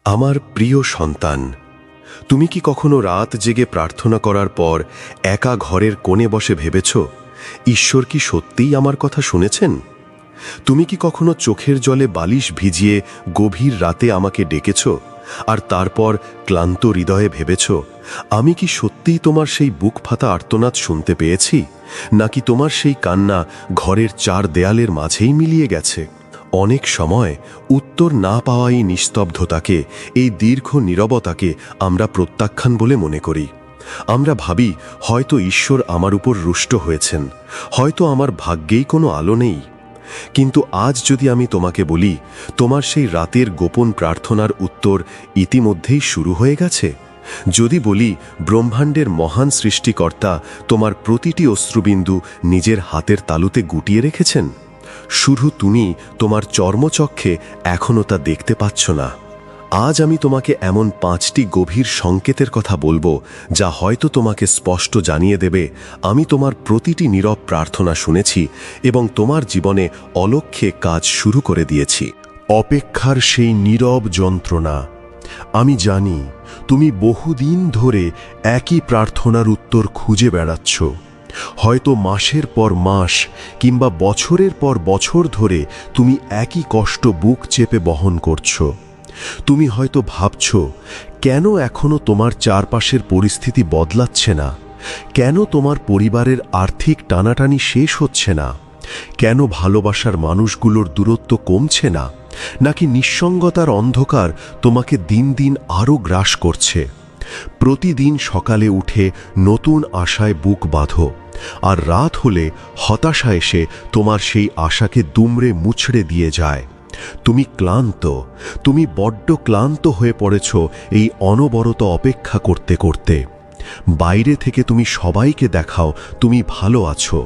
আমার প্রিয় সন্তান, তুমি কি কখনো রাত জেগে প্রার্থনা করার পর একা ঘরের কোণে বসে ভেবেছ, ঈশ্বর কি সত্যিই আমার কথা শুনেছেন? তুমি কি কখনো চোখের জলে বালিশ ভিজিয়ে গভীর রাতে আমাকে ডেকেছ, আর তারপর ক্লান্ত হৃদয়ে ভেবেছ, আমি কি সত্যিই তোমার সেই বুক ফাটা আর্তনাদ শুনতে পেয়েছি, নাকি তোমার সেই কান্না ঘরের চার দেয়ালের মাঝেই মিলিয়ে গেছে? অনেক সময় উত্তর না পাওয়াই নিস্তব্ধতাকে, এই দীর্ঘ নীরবতাকে আমরা প্রত্যাখ্যান বলে মনে করি। আমরা ভাবি, হয়তো ঈশ্বর আমার উপর রুষ্ট হয়েছেন, হয়তো আমার ভাগ্যেই কোনো আলো নেই। কিন্তু আজ যদি আমি তোমাকে বলি, তোমার সেই রাতের গোপন প্রার্থনার উত্তর ইতিমধ্যেই শুরু হয়ে গেছে, যদি বলি ব্রহ্মাণ্ডের মহান সৃষ্টিকর্তা তোমার প্রতিটি অশ্রুবিন্দু নিজের হাতের তালুতে গুটিয়ে রেখেছেন, শুধু তুমি তোমার চর্মচক্ষে এখনও তা দেখতে পাচ্ছ না। আজ আমি তোমাকে এমন 5টি গভীর সংকেতের কথা বলবো, যা হয়তো তোমাকে স্পষ্ট জানিয়ে দেবে, আমি তোমার প্রতিটি নীরব প্রার্থনা শুনেছি এবং তোমার জীবনে অলক্ষ্যে কাজ শুরু করে দিয়েছি। অপেক্ষার সেই নীরব যন্ত্রণা। আমি জানি তুমি বহুদিন ধরে একই প্রার্থনার উত্তর খুঁজে বেড়াচ্ছ। হয়তো মাসের পর মাস কিংবা বছরের পর বছর ধরে তুমি একই কষ্ট বুক চেপে বহন করছো। তুমি হয়তো ভাবছ, কেন এখনো তোমার চারপাশের পরিস্থিতি বদলাচ্ছে না? কেন তোমার পরিবারের আর্থিক টানাটানি শেষ হচ্ছে না? কেন ভালোবাসার মানুষগুলোর দূরত্ব কমছে না? নাকি নিঃসঙ্গতার অন্ধকার তোমাকে দিন দিন আরও গ্রাস করছে? প্রতিদিন সকালে উঠে নতুন আশায় বুক বাঁধো, আর রাত হলে হতাশা এসে তোমার সেই আশাকে দুমড়ে মুচড়ে দিয়ে যায়। তুমি ক্লান্ত, তুমি বড্ড ক্লান্ত হয়ে পড়েছ এই অনবরত অপেক্ষা করতে করতে। বাইরে থেকে তুমি সবাইকে দেখাও তুমি ভালো আছো,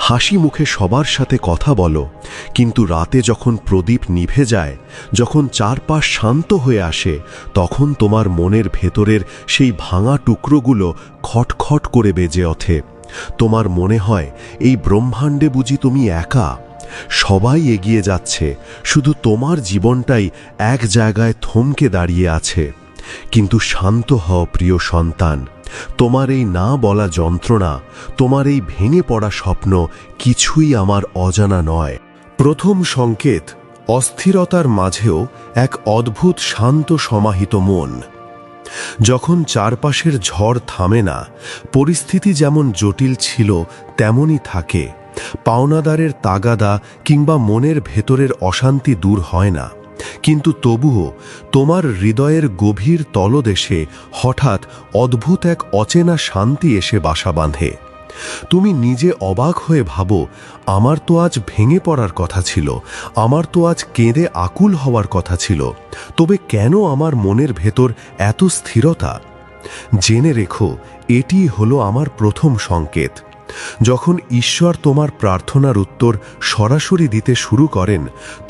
হাসি মুখে সবার সাথে কথা বলো, কিন্তু রাতে যখন প্রদীপ নিভে যায়, যখন চারপাশ শান্ত হয়ে আসে, তখন তোমার মনের ভেতরের সেই ভাঙা টুকরোগুলো খটখট করে বেজে ওঠে। তোমার মনে হয়, এই ব্রহ্মাণ্ডে বুঝি তুমি একা? সবাই এগিয়ে যাচ্ছে, শুধু তোমার জীবনটাই এক জায়গায় থমকে দাঁড়িয়ে আছে। কিন্তু শান্ত হও প্রিয় সন্তান, তোমার এই না বলা যন্ত্রণা, তোমার এই ভেঙে পড়া স্বপ্ন কিছুই আমার অজানা নয়। প্রথম সংকেত, অস্থিরতার মাঝেও এক অদ্ভুত শান্ত সমাহিত মন। যখন চারপাশের ঝড় থামে না, পরিস্থিতি যেমন জটিল ছিল তেমনই থাকে, পাওনাদারের তাগাদা কিংবা মনের ভেতরের অশান্তি দূর হয় না, কিন্তু তবুও তোমার হৃদয়ের গভীর তলদেশে হঠাৎ অদ্ভুত এক অচেনা শান্তি এসে বাসা বাঁধে। তুমি নিজে অবাক হয়ে ভাবো, আমার তো আজ ভেঙে পড়ার কথা ছিল, আমার তো আজ কেঁদে আকুল হওয়ার কথা ছিল, তবে কেন আমার মনের ভেতর এত স্থিরতা? জেনে রেখো, এটি হলো আমার প্রথম সংকেত। যখন ঈশ্বর তোমার প্রার্থনার উত্তর সরাসরি দিতে শুরু করেন,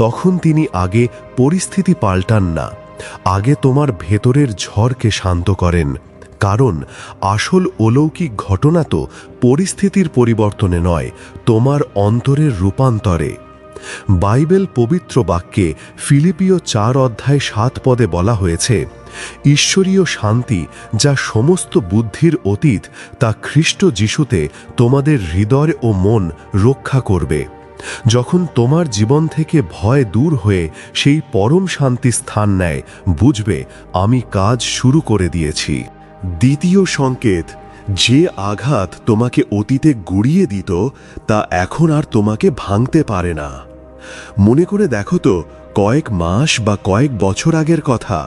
তখন তিনি আগে পরিস্থিতি পাল্টান না, আগে তোমার ভেতরের ঝড়কে শান্ত করেন। কারণ আসল অলৌকিক ঘটনা তো পরিস্থিতির পরিবর্তনে নয়, তোমার অন্তরের রূপান্তরে। বাইবেল পবিত্র বাক্যে ফিলিপিও 4:7 বলা হয়েছে, ঈশ্বরীয় শান্তি যা সমস্ত বুদ্ধির অতীত, তা খ্রিস্ট যিশুতে তোমাদের হৃদয় ও মন রক্ষা করবে। যখন তোমার জীবন থেকে ভয় দূর হয়ে সেই পরম শান্তি স্থান নেয়, বুঝবে আমি কাজ শুরু করে দিয়েছি। দ্বিতীয় সংকেত, যে আঘাত তোমাকে অতীতে গুঁড়িয়ে দিত, তা এখন আর তোমাকে ভাঙতে পারে না। মনে করে দেখো তো, কয়েক মাস বা কয়েক বছর আগের কথা।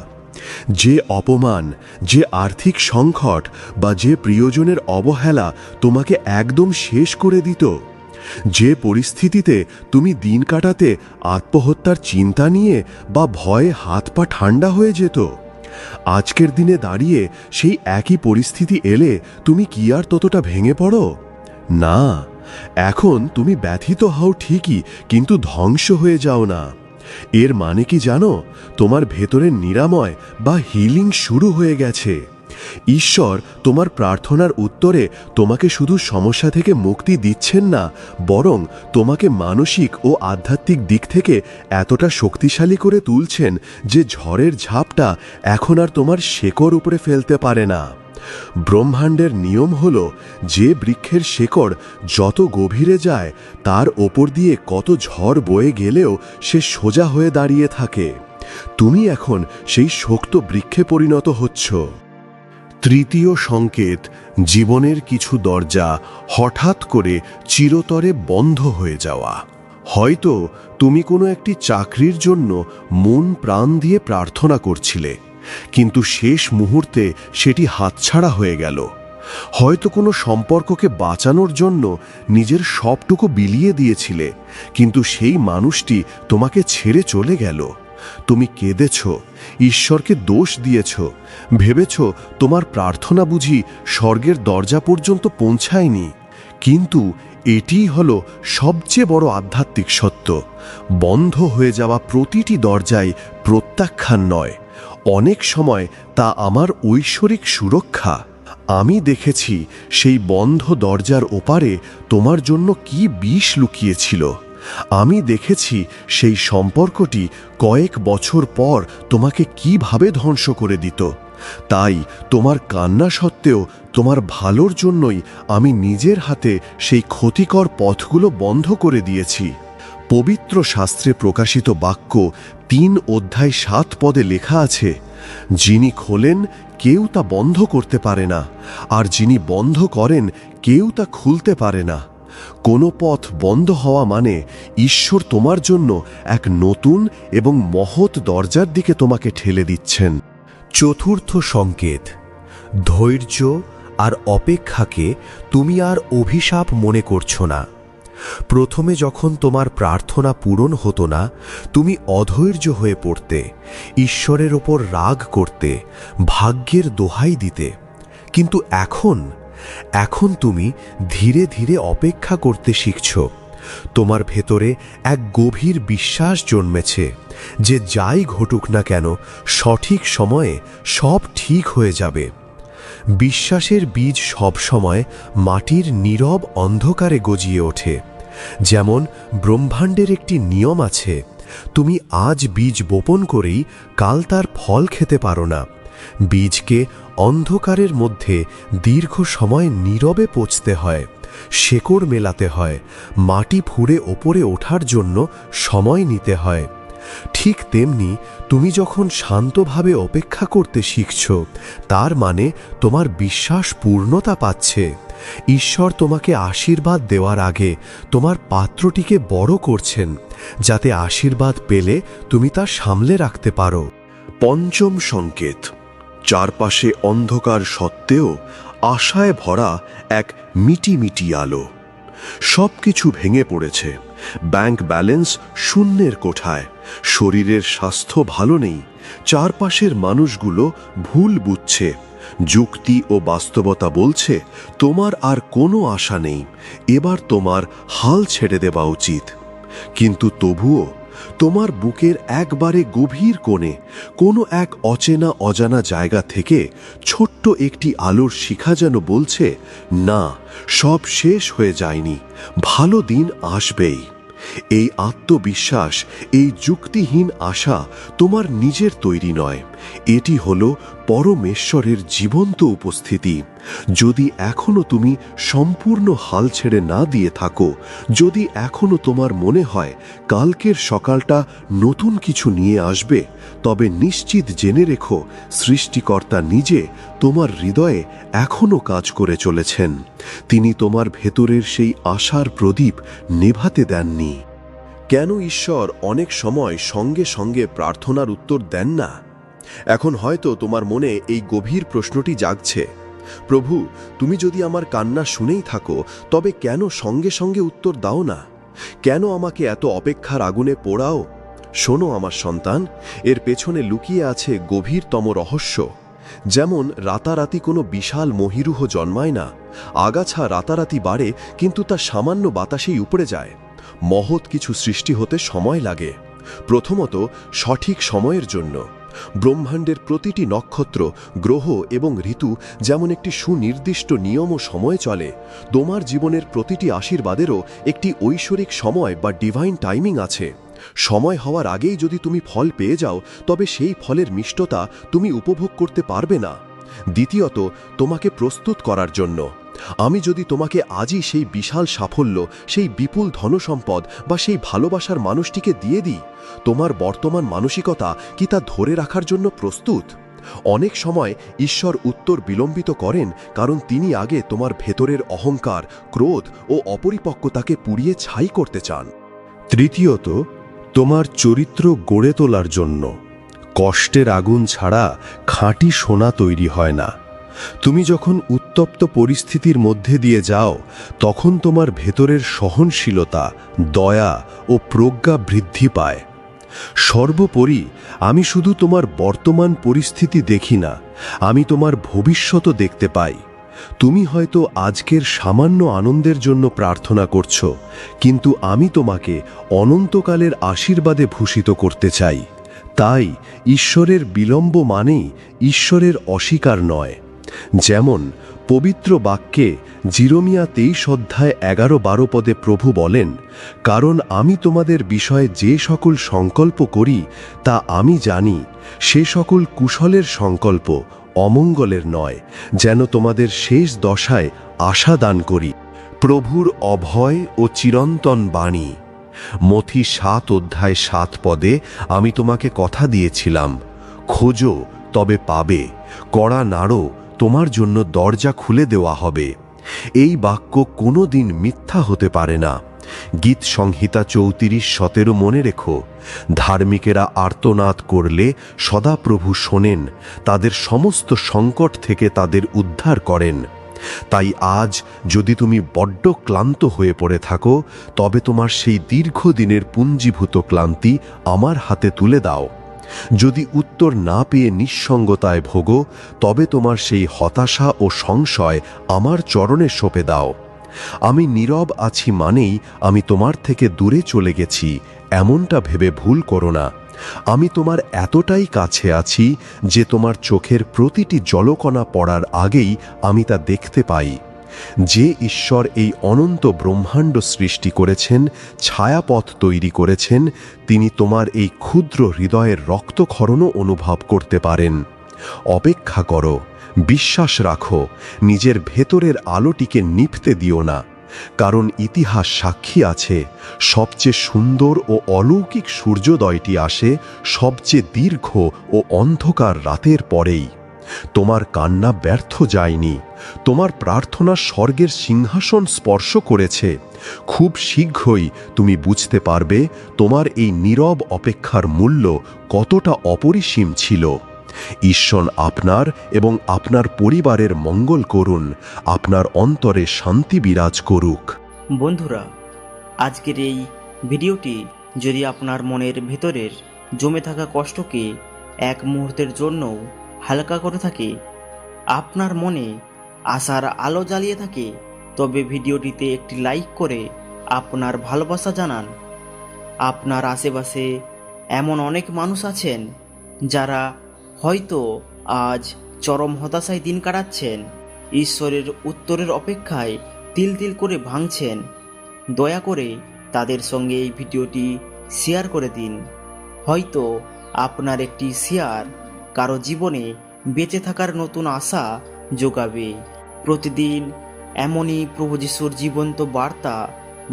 যে অপমান, যে আর্থিক সংকট বা যে প্রিয়জনের অবহেলা তোমাকে একদম শেষ করে দিত, যে পরিস্থিতিতে তুমি দিন কাটাতে আত্মহত্যার চিন্তা নিয়ে বা ভয়ে হাত পা ঠান্ডা হয়ে যেত, আজকের দিনে দাঁড়িয়ে সেই একই পরিস্থিতি এলে তুমি কি আর ততটা ভেঙে পড়ো? না, এখন তুমি ব্যথিত হও ঠিকই, কিন্তু ধ্বংস হয়ে যাও না। এর মানে কি জানো? তোমার ভেতরের নিরাময় বা হিলিং শুরু হয়ে গেছে। ঈশ্বর তোমার প্রার্থনার উত্তরে তোমাকে শুধু সমস্যা থেকে মুক্তি দিচ্ছেন না, বরং তোমাকে মানসিক ও আধ্যাত্মিক দিক থেকে এতটা শক্তিশালী করে তুলছেন যে ঝড়ের ঝাপটা এখন আর তোমার শেকড় উপরে ফেলতে পারে না। ব্রহ্মাণ্ডের নিয়ম হল, যে বৃক্ষের শেকড় যত গভীরে যায় তার ওপর দিয়ে কত ঝড় বয়ে গেলেও সে সোজা হয়ে দাঁড়িয়ে থাকে। তুমি এখন সেই শক্ত বৃক্ষে পরিণত হচ্ছ। তৃতীয় সংকেত, জীবনের কিছু দরজা হঠাৎ করে চিরতরে বন্ধ হয়ে যাওয়া। হয়তো তুমি কোনো একটি চাকরির জন্য মন প্রাণ দিয়ে প্রার্থনা করছিলে, কিন্তু শেষ মুহূর্তে সেটি হাতছাড়া হয়ে গেল। হয়তো কোনো সম্পর্ককে বাঁচানোর জন্য নিজের সবটুকু বিলিয়ে দিয়েছিলে, কিন্তু সেই মানুষটি তোমাকে ছেড়ে চলে গেল। তুমি কেঁদেছ, ঈশ্বরকে দোষ দিয়েছ, ভেবেছ তোমার প্রার্থনা বুঝি স্বর্গের দরজা পর্যন্ত পৌঁছায়নি। কিন্তু এটিই হলো সবচেয়ে বড় আধ্যাত্মিক সত্য। বন্ধ হয়ে যাওয়া প্রতিটি দরজাই প্রত্যাখ্যান নয়, অনেক সময় তা আমার ঐশ্বরিক সুরক্ষা। আমি দেখেছি সেই বন্ধ দরজার ওপারে তোমার জন্য কি বিষ লুকিয়েছিল। আমি দেখেছি সেই সম্পর্কটি কয়েক বছর পর তোমাকে কিভাবে ধ্বংস করে দিত। তাই তোমার কান্না সত্ত্বেও তোমার ভালোর জন্যই আমি নিজের হাতে সেই ক্ষতিকর পথগুলো বন্ধ করে দিয়েছি। পবিত্র শাস্ত্রে প্রকাশিত বাক্য 3 অধ্যায় 7 পদে লেখা আছে, যিনি খোলেন কেউ তা বন্ধ করতে পারে না, আর যিনি বন্ধ করেন কেউ তা খুলতে পারে না। কোনো পথ বন্ধ হওয়া মানে ঈশ্বর তোমার জন্য এক নতুন এবং মহৎ দরজার দিকে তোমাকে ঠেলে দিচ্ছেন। চতুর্থ সংকেত, ধৈর্য আর অপেক্ষাকে তুমি আর অভিশাপ মনে করছো না। প্রথমে যখন তোমার প্রার্থনা পূরণ হতো না, তুমি অধৈর্য হয়ে পড়তে, ঈশ্বরের ওপর রাগ করতে, ভাগ্যের দোহাই দিতে। কিন্তু এখন তুমি ধীরে ধীরে অপেক্ষা করতে শিখছ। তোমার ভেতরে এক গভীর বিশ্বাস জন্মেছে যে যাই ঘটুক না কেন, সঠিক সময়ে সব ঠিক হয়ে যাবে। বিশ্বাসের বীজ সবসময় মাটির নীরব অন্ধকারে গজিয়ে ওঠে। যেমন ব্রহ্মাণ্ডের একটি নিয়ম আছে, তুমি আজ বীজ বপন করেই কাল তার ফল খেতে পারো না। বীজকে অন্ধকারের মধ্যে দীর্ঘ সময় নীরবে পচতে হয়, শেকড় মেলাতে হয়, মাটি ফুঁড়ে ওপরে ওঠার জন্য সময় নিতে হয়। ঠিক তেমনি তুমি যখন শান্তভাবে অপেক্ষা করতে শিখছ, তার মানে তোমার বিশ্বাস পূর্ণতা পাচ্ছে। ঈশ্বর তোমাকে আশীর্বাদ দেওয়ার আগে তোমার পাত্রটিকে বড় করছেন, যাতে আশীর্বাদ পেলে তুমি তা সামলে রাখতে পারো। পঞ্চম সংকেত, চারপাশে অন্ধকার সত্ত্বেও আশায় ভরা এক মিটিমিটি আলো। সবকিছু ভেঙে পড়েছে, ব্যাংক ব্যালেন্স শূন্যের কোঠায়, শরীরের স্বাস্থ্য ভালো নেই, চারপাশের মানুষগুলো ভুল বুঝছে, যুক্তি ও বাস্তবতা বলছে তোমার আর কোনো আশা নেই, এবার তোমার হাল ছেড়ে দেওয়া উচিত। কিন্তু তবুও তোমার বুকের একবারে গভীর কোণে কোনো এক অচেনা অজানা জায়গা থেকে ছোট্ট একটি আলোর শিখা যেন বলছে, না, সব শেষ হয়ে যায়নি, ভালো দিন আসবেই। এই আত্মবিশ্বাস, এই যুক্তিহীন আশা তোমার নিজের তৈরি নয়, এটি হলো পরমেশ্বরের জীবন্ত উপস্থিতি। যদি এখনো তুমি সম্পূর্ণ হাল ছেড়ে না দিয়ে থাকো, যদি এখনো তোমার মনে হয় কালকের সকালটা নতুন কিছু নিয়ে আসবে, তবে নিশ্চিত জেনে রেখো, সৃষ্টিকর্তা নিজে তোমার হৃদয়ে এখনো কাজ করে চলেছেন। তিনি তোমার ভেতরের সেই আশার প্রদীপ নেভাতে দেননি। কেন ঈশ্বর অনেক সময় সঙ্গে সঙ্গে প্রার্থনার উত্তর দেন না? এখন হয়তো তোমার মনে এই গভীর প্রশ্নটি জাগছে, প্রভু, তুমি যদি আমার কান্না শুনেই থাকো, তবে কেন সঙ্গে সঙ্গে উত্তর দাও না? কেন আমাকে এত অপেক্ষার আগুনে পোড়াও? শোনো আমার সন্তান, এর পেছনে লুকিয়ে আছে গভীরতম রহস্য। যেমন রাতারাতি কোনো বিশাল মহিরুহ জন্মায় না, আগাছা রাতারাতি বাড়ে কিন্তু তা সামান্য বাতাসেই উপড়ে যায়। মহৎ কিছু সৃষ্টি হতে সময় লাগে, প্রথমত সঠিক সময়ের জন্য, ব্রহ্মাণ্ডের প্রতিটি নক্ষত্র, গ্রহ এবং ঋতু যেমন একটি সুনির্দিষ্ট নিয়ম ও সময়ে চলে, তোমার জীবনের প্রতিটি আশীর্বাদেরও একটি ঐশ্বরিক সময় বা ডিভাইন টাইমিং আছে। সময় হওয়ার আগেই যদি তুমি ফল পেয়ে যাও, তবে সেই ফলের মিষ্টতা তুমি উপভোগ করতে পারবে না। দ্বিতীয়ত, তোমাকে প্রস্তুত করার জন্য। আমি যদি তোমাকে আজই সেই বিশাল সাফল্য, সেই বিপুল ধনসম্পদ বা সেই ভালোবাসার মানুষটিকে দিয়ে দিই, তোমার বর্তমান মানসিকতা কি তা ধরে রাখার জন্য প্রস্তুত? অনেক সময় ঈশ্বর উত্তর বিলম্বিত করেন, কারণ তিনি আগে তোমার ভেতরের অহংকার, ক্রোধ ও অপরিপক্কতাকে পুড়িয়ে ছাই করতে চান। তৃতীয়ত, তোমার চরিত্র গড়ে তোলার জন্য। কষ্টের আগুন ছাড়া খাঁটি সোনা তৈরি হয় না। তুমি যখন উত্তপ্ত পরিস্থিতির মধ্যে দিয়ে যাও, তখন তোমার ভেতরের সহনশীলতা, দয়া ও প্রজ্ঞা বৃদ্ধি পায়। সর্বোপরি, আমি শুধু তোমার বর্তমান পরিস্থিতি দেখি না, আমি তোমার ভবিষ্যৎও দেখতে পাই। তুমি হয়তো আজকের সামান্য আনন্দের জন্য প্রার্থনা করছো, কিন্তু আমি তোমাকে অনন্তকালের আশীর্বাদে ভূষিত করতে চাই। তাই ঈশ্বরের বিলম্ব মানেই ঈশ্বরের অস্বীকার নয়। যেমন পবিত্র বাক্যে জিরমিয়া 23 অধ্যায় 11-12 পদে প্রভু বলেন, কারণ আমি তোমাদের বিষয়ে যে সকল সংকল্প করি তা আমি জানি, সে সকল কুশলের সংকল্প, অমঙ্গলের নয়, যেন তোমাদের শেষ দশায় আশা দান করি। প্রভুর অভয় ও চিরন্তন বাণী। মথি 7 অধ্যায় 7 পদে আমি তোমাকে কথা দিয়েছিলাম, খোঁজো তবে পাবে, কড়া নাড়ো, তোমার জন্য দরজা খুলে দেওয়া হবে। এই বাক্য কোনো দিন মিথ্যা হতে পারে না। গীত সংহিতা 34:17 মনে রেখো, ধার্মিকেরা আর্তনাদ করলে সদাপ্রভু শোনেন, তাদের সমস্ত সংকট থেকে তাদের উদ্ধার করেন। তাই আজ যদি তুমি বড্ড ক্লান্ত হয়ে পড়ে থাকো, তবে তোমার সেই দীর্ঘদিনের পুঞ্জীভূত ক্লান্তি আমার হাতে তুলে দাও। যদি উত্তর না পেয়ে নিঃসঙ্গতায় ভোগো, তবে তোমার সেই হতাশা ও সংশয় আমার চরণে সঁপে দাও। আমি নীরব আছি মানেই আমি তোমার থেকে দূরে চলে গেছি, এমনটা ভেবে ভুল করো না। আমি তোমার এতটাই কাছে আছি যে তোমার চোখের প্রতিটি জলকণা পড়ার আগেই আমি তা দেখতে পাই। যে ঈশ্বর এই অনন্ত ব্রহ্মাণ্ড সৃষ্টি করেছেন, ছায়াপথ তৈরি করেছেন, তিনি তোমার এই ক্ষুদ্র হৃদয়ের রক্তক্ষরণও অনুভব করতে পারেন। অপেক্ষা করো, বিশ্বাস রাখো, নিজের ভেতরের আলোটিকে নিভতে দিও না। কারণ ইতিহাস সাক্ষী আছে, সবচেয়ে সুন্দর ও অলৌকিক সূর্যোদয়টি আসে সবচেয়ে দীর্ঘ ও অন্ধকার রাতের পরেই। তোমার কান্না ব্যর্থ যায়নি, তোমার প্রার্থনা স্বর্গের সিংহাসন স্পর্শ করেছে। খুব শীঘ্রই তুমি বুঝতে পারবে তোমার এই নীরব অপেক্ষার মূল্য কতটা অপরিসীম ছিল। ঈশ্বর আপনার এবং আপনার পরিবারের মঙ্গল করুন, আপনার অন্তরে শান্তি বিরাজ করুক। বন্ধুরা, আজকের এই ভিডিওটি যদি আপনার মনের ভেতরের জমে থাকা কষ্টকে এক মুহূর্তের জন্যও হালকা করে থাকে, আপনার মনে আশার আলো জ্বালিয়ে থাকে, তবে ভিডিওটিতে একটি লাইক করে আপনার ভালোবাসা জানান। আপনার আশেপাশে এমন অনেক মানুষ আছেন যারা হয়তো আজ চরম হতাশায় দিন কাটাচ্ছেন, ঈশ্বরের উত্তরের অপেক্ষায় তিল তিল করে ভাঙছেন। দয়া করে তাদের সঙ্গে এই ভিডিওটি শেয়ার করে দিন। হয়তো আপনার একটি শেয়ার কারো জীবনে বেঁচে থাকার নতুন আশা যোগাবে। প্রতিদিন এমনই প্রভু যিশুর জীবন্ত বার্তা,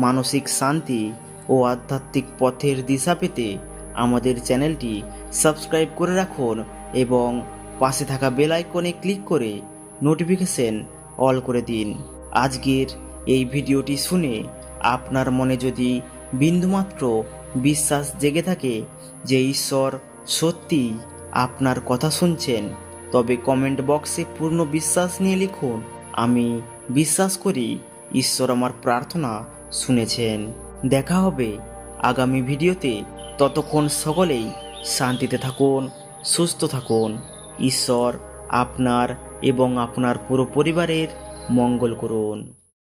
মানসিক শান্তি ও আধ্যাত্মিক পথের দিশা পেতে আমাদের চ্যানেলটি সাবস্ক্রাইব করে রাখুন এবং পাশে থাকা বেল আইকনে ক্লিক করে নোটিফিকেশন অল করে দিন। আজকের এই ভিডিওটি শুনে আপনার মনে যদি বিন্দুমাত্র বিশ্বাস জেগে থাকে যে ঈশ্বর সত্যিই আপনার কথা শুনছেন, তবে কমেন্ট বক্সে পূর্ণ বিশ্বাস নিয়ে লিখুন, আমি বিশ্বাস করি ঈশ্বর আমার প্রার্থনা শুনেছেন। দেখা হবে আগামী ভিডিওতে। ততক্ষণ সকলেই শান্তিতে থাকুন, সুস্থ থাকুন। ঈশ্বর আপনার এবং আপনার পুরো পরিবারের মঙ্গল করুন।